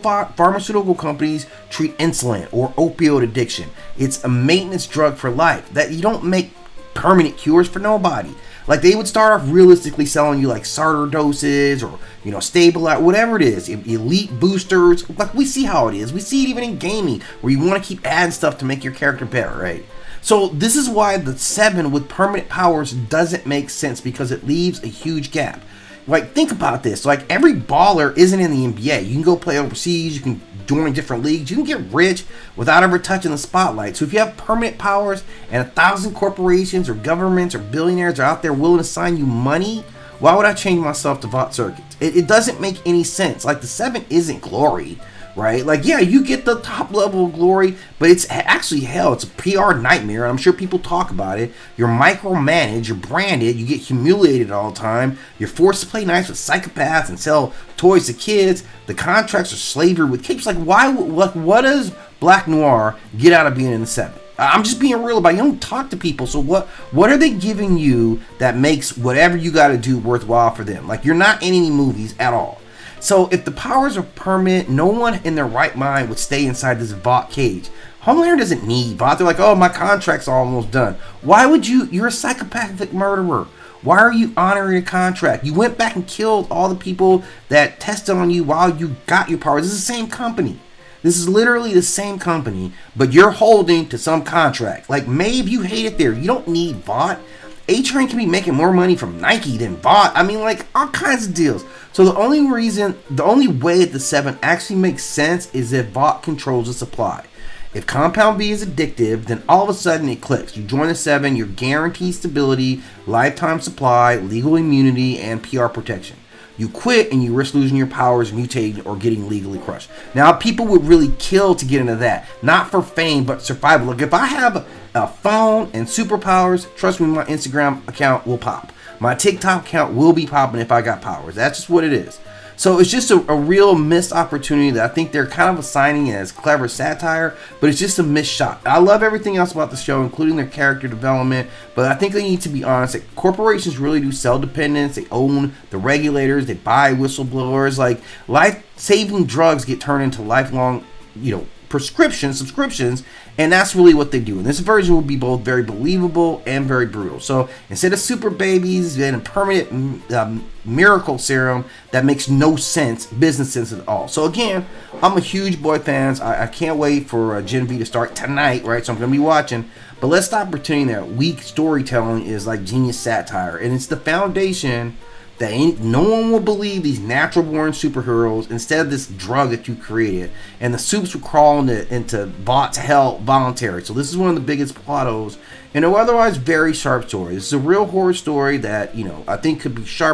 pharmaceutical companies treat insulin or opioid addiction. It's a maintenance drug for life. That you don't make permanent cures for nobody. Like, they would start off realistically selling you like starter doses or, stabilize, whatever it is, elite boosters. Like, we see how it is. We see it even in gaming, where you want to keep adding stuff to make your character better, right? So this is why the 7 with permanent powers doesn't make sense, because it leaves a huge gap. Like, think about this. Like, every baller isn't in the NBA. You can go play overseas. You can join different leagues. You can get rich without ever touching the spotlight. So if you have permanent powers and 1,000 corporations or governments or billionaires are out there willing to sign you money, why would I change myself to Vought circuits? It doesn't make any sense. Like, the 7 isn't glory, right? Like, yeah, you get the top level of glory, but it's actually hell. It's a PR nightmare. I'm sure people talk about it. You're micromanaged, you're branded, you get humiliated all the time. You're forced to play nice with psychopaths and sell toys to kids. The contracts are slavery with kids. Like, what does Black Noir get out of being in the 7? I'm just being real about it. You don't talk to people, so what are they giving you that makes whatever you got to do worthwhile for them? Like, you're not in any movies at all. So if the powers are permanent, no one in their right mind would stay inside this Vought cage. Homelander doesn't need Vought. They're like, oh, my contract's almost done. Why would you're a psychopathic murderer. Why are you honoring a contract? You went back and killed all the people that tested on you while you got your powers. This is the same company. This is literally the same company, but you're holding to some contract. Like, Maeve, you hate it there. You don't need Vought. A-Train can be making more money from Nike than Vought. I mean, like, all kinds of deals. So the only way that the 7 actually makes sense is if Vought controls the supply. If Compound V is addictive, then all of a sudden it clicks. You join the 7, you're guaranteed stability, lifetime supply, legal immunity, and PR protection. You quit and you risk losing your powers, mutating, or getting legally crushed. Now, people would really kill to get into that. Not for fame, but survival. Look, if I have a phone and superpowers, trust me, my Instagram account will pop. My TikTok account will be popping if I got powers. That's just what it is. So it's just a real missed opportunity that I think they're kind of assigning as clever satire, but it's just a missed shot. I love everything else about the show, including their character development, but I think they need to be honest that corporations really do sell dependence. They own the regulators. They buy whistleblowers. Like, life-saving drugs get turned into lifelong, subscriptions, and that's really what they do. And this version will be both very believable and very brutal. So instead of super babies and a permanent miracle serum that makes no sense, business sense at all. So again, I'm a huge boy fan. I can't wait for Gen V to start tonight, right? So I'm going to be watching. But let's stop pretending that weak storytelling is like genius satire. And it's the foundation that no one will believe these natural-born superheroes instead of this drug that you created. And the soups will crawl into Vought's hell voluntary. So this is one of the biggest plot holes in an otherwise very sharp story. This is a real horror story that, I think could be sharp